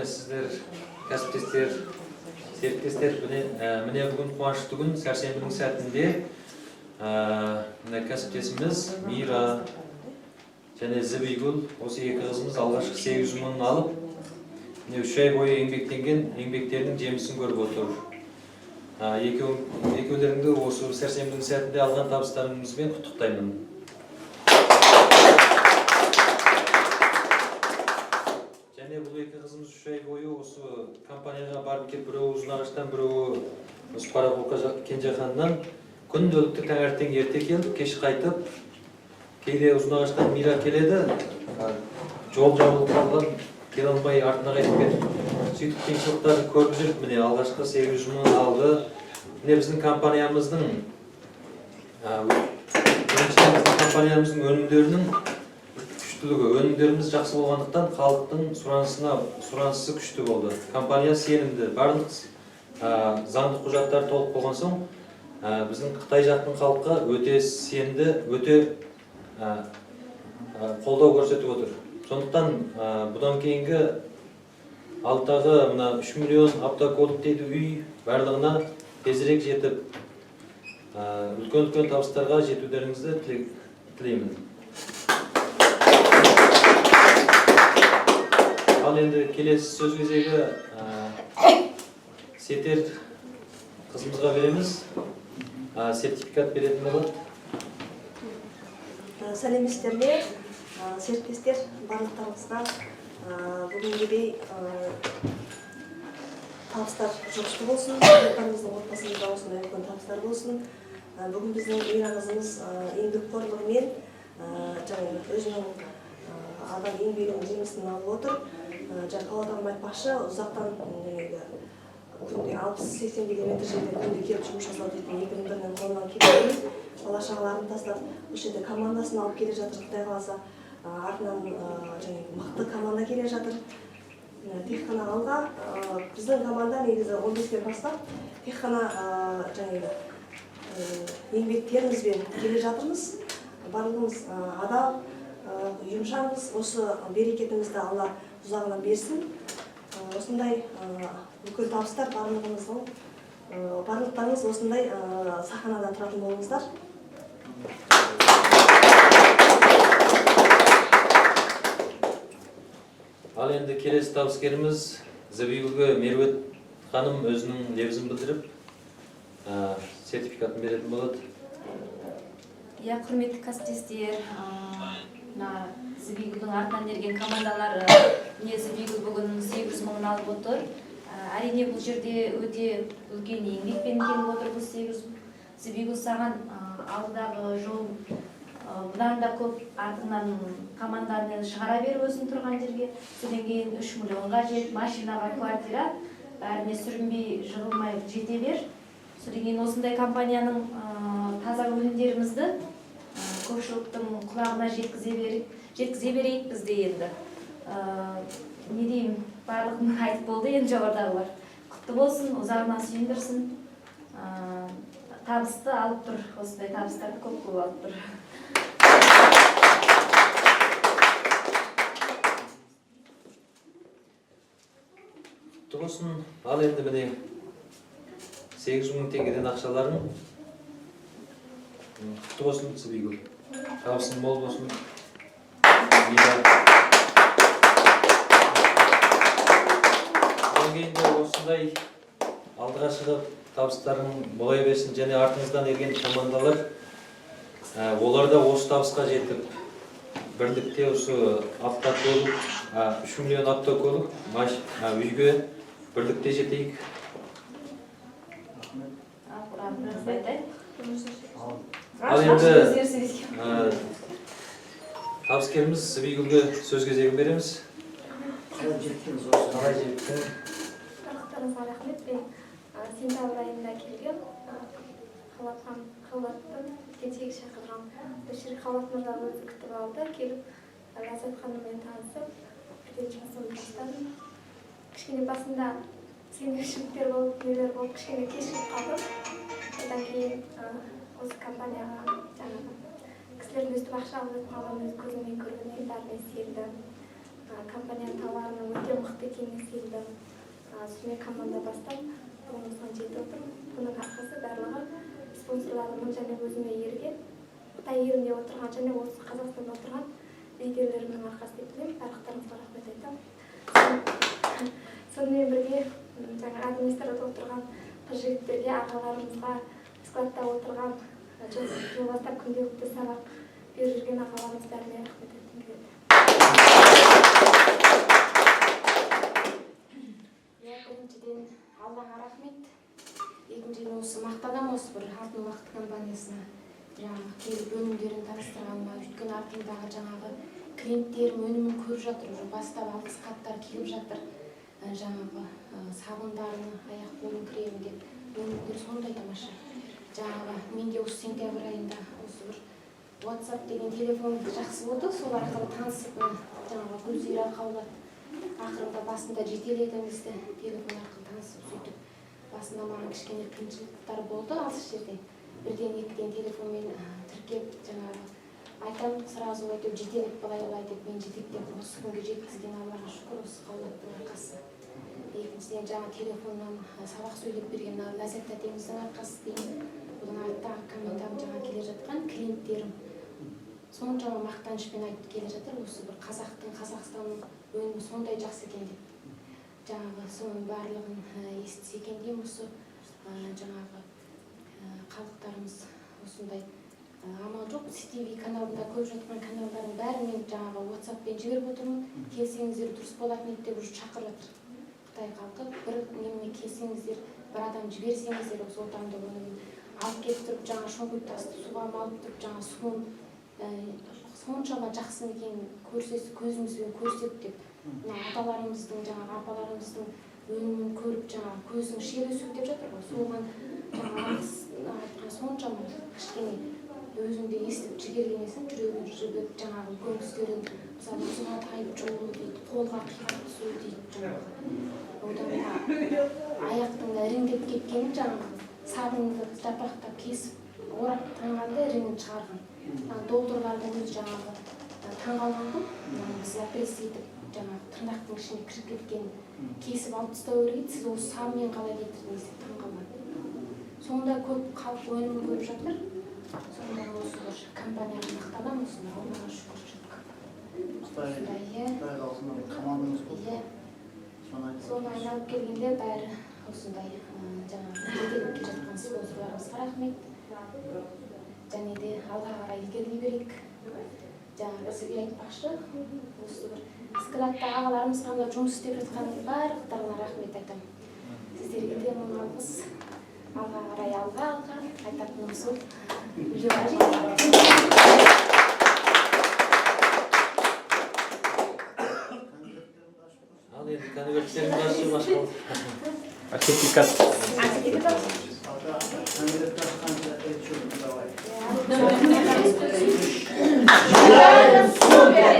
Саламатсыздар, кәсіптестер, серіктестер. Міне бүгін қуанышты күн, сәрсенбінің сәтінде кәсіптесіміз Мира және Зібигүл, осы екі қызымыз алғашқы 800 мыңын алып, 3 ай бойы еңбектерінің жемісін көріп отыр. Екеулеріңді осы сәрсенбінің сәтінде алған табыстарыңызбен құттықтаймын. Және бұл екі қызымыз 3 ай бойы осы компанияға барып келіп, біреуі Ұзынағаштан, біреуі осы Парақолқа Кенжеханнан күнделікті таңертең ерте келіп, кеш қайтып, кейде Ұзынағаштан Мира келеді, жол жабылып қалған, келе алмай артына қайтып кетіп, сөйтіп қиыншылықтарды көріп жүріп, міне алғашқы 800 мың алды. Міне біздің компаниямыздың өнімдерінің күштілігі, өнімдеріміз жақсы болғандықтан халықтың сұранысы күшті болды. Компания сенімді, барлық заңды құжаттар толық болған соң, біздің Қытай жақтың халыққа өте сенімді, өте қолдау көрсетіп отыр. Сондықтан бұдан кейінгі алдағы 3 миллион автокөлік дейді үй барлығына тезірек жетіп, үлкен табыстарға жетулеріңізді тілеймін. Ал енді келесі сөз кезегі Сетер қызымызға береміз. Сертификат беретін болады. Сәлеметсіздер ме, серіктестер, барлықтарыңызға бүгінгідей табыстар жұғысты болсын, барлықтарыңыздың отбасыңызда осындай үлкен табыстар болсын. Бүгін біздің Мира қызымыз еңбекқорлығымен өзінің адам еңбегінің жемісін алып отыр. Павлодар айтпақшы, ұзақтан күнде 60-80 километр жерден күнде келіп жұмыс жасау дейтін екінің бірінің қолынан келіп, бала шағаларын тастап, осы жерде командасын алып келе жатыр. Құдай қаласа, артынан мықты команда келе жатыр. Тек қана алға, біздің команда негізі 15-тен бастап, тек қана еңбектерімізбен келе жатырмыз. Барлығымыз адал, ұйымшармыз. Осы берекетімізді Алла ұзағынан берсін. Осындай үлкен табыстар барлықтарыңыз осындай сахнада тұратын болыңыздар. Ал енді келесі табыскеріміз Зібигүлге Мерует ханым өзінің лебізін білдіріп, сертификатын беретін болады. Құрметті кәсіптестер, Зібигүлдің артынан ерген командалар Зібигүл бүгін 800 мыңын алып отыр. Әрине бұл жерде өте үлкен еңбекпен келіп отыр бұл 800. Зібигүл саған алдағы жол бұдан да көп, артыңнан команданы шығара бер өзің тұрған жерге. Содан кейін 3 миллионға жет, машинаға, квартира, бәріне сүрінбей, жығылмай жете бер. Содан кейін осындай компанияның таза өнімдерімізді көпшіліктің құлағына жеткізе берейік бізде енді. Не деймін, барлығын айтып болды, енді жоғардағылар. Құтты болсын, ұзағынан сүйіндірсін. Табысты алып тұр, осындай табыстарды көп алып тұр. Құтты болсын, ал енді міне 800 мың теңгеден ақшаларын. Құтты болсын, Зібигүл. Табысың мол болсын. Кейінде осындай алдыға шығып табыстарын болай берсін, және артыңыздан ерген командалар, олар да осы табысқа жетіп, бірлікте осы автокөлік, 3 миллион автокөлік үйге бірлікте жетейік. Ал енді табыскеріміз Зібигүлге сөз кезегін береміз. Қалай жеттіңіз? Барлықтарыңызға рахмет. Мен сентябрь айында келгем. Қалаттан кенжеге шақырған. Осы Қалат мырза өзі күтіп алды. Келіп, Ләззат ханыммен танысып, бірден жұмысын бастадым. Кішкене басында сенімшіліктер болып, нелер болып, кішкене кешігіп қалдым. Одан кейін осы компанияға кісілердің өстіп ақша алып қалған өз көзіммен көргеннен бәріне сенді. Компанияның тауарының өте мықты екеніне сенді. сүме команда бастап оңысына жетіп отыр. Бұның арқасы барлығы спонсорларымның және өзіме ерген, Қытай елінде отырған және осы Қазақстанда отырған лидерлерімнің арқасы деп білемін. Барлықтарыңызға рахмет айтамын. Сонымен бірге жаңа администрада отырған қыз-жігіттерге, ағаларымызға, складта отырған жыл бастап күнделікті сабақ беріп жүрген ағаларымыз бәріне рахмет айтқым келеді. Біріншіден Аллаға рахмет. Екіншіден осы мақтанам осы бір алтын уақыт компаниясына жаңағы келіп өнімдерін таныстырғаныма, өйткені артымдағы жаңағы клиенттерім өнімін көріп жатыр, уже бастап алғыс хаттар келіп жатыр. Жаңағы сабындарын, аяқ қолын кремін деп өнімдер сондай тамаша. Жаңағы менде осы сентябрь айында осы бір WhatsApp деген телефон жақсы болды, сол арқылы танысып, жаңағы Гүлзира қаулат ақырында басында жетеледіңізді телефон арқылы танысып сөйтіп. Басында маған кішкене қиыншылықтар болды алыс жерде. Бірден екіден телефонмен тіркеп жаңағы айтам сразу айтып жетелеп былай деп мен жетектеп осы күнге жеткізген Аллаға шүкір осы қаулаттың арқасы. Екіншіден жаңа телефоннан сабақ сөйлеп берген Ләззат тәтеміздің арқасы деймін. Бұның арттағы командам жаңа келе жатқан клиенттерім. Соншама мақтанышпен айтып келе жатыр, осы бір қазақтың, Қазақстанның өнімі сондай жақсы екен деп. Жаңағы соның барлығын естісе екен деймін, осы жаңағы халықтарымыз осындай амал жоқ. CTV каналында көріп жатқан каналдардың бәрінен жаңағы WhatsApp-пен жіберіп отырмын. Келсеңіздер дұрыс болатын еді деп уже шақырып жатыр. Қытай халқы бір неме келсеңіздер, бір адам жіберсеңіздер осы отандық өнімін алып келіп тұрып, жаңа шоңқұй тасты суға алып тұрып, жаңа суын соншама жақсы екенін көзімізбен көрсек деп. Аталарымыздың, жаңағы апаларымыздың өнімін көріп, жаңағы көздің шері өсіп деп жатыр ғой. Соған жаңағы айтқан соншама кішкене өзіңде естіп жігерленесің, жүрегің жібіп, жаңағы көңілсіздерін, мысалы ұзына тайып жолу дейді, қолға қиғат түсу дейді жаңағы. Одан аяқтың іріңдеп кеткенін жаңағы сабынды жапырақтап кесіп, орап таңғанда іріңін шығарған. Долдырлардың өзі жаңағы таңғалған ғой, біз операция етіп, жаңағы тырнақтың ішіне кіріп кеткен кесіп алып тастау керек, сіз осы сабымен қалай кетірдіңіз деп таңғалған. Сонда көп халық өнімін көріп жатыр. Сонда осы бір компанияға мақтанам, осыны Аллаға шүкір жүрдік. Қытай халқының командаңыз көп. Соны айналып келгенде бәрі осындай жаңағы жетелеп келе жатқан спонсорларымызға рахмет. Және де алға қарай ilgерілей берейік. Жаңағы сізге айтпақшы, осы бір складта ағаларымыз қандай жұмыс істеп жатқан барлықтарына рахмет айтамын. Сіздерге де мың алғыс. Алға қарай алға айтатыным сол. Ал енді конверттерімді ашып ашып. Сертификат. Супер!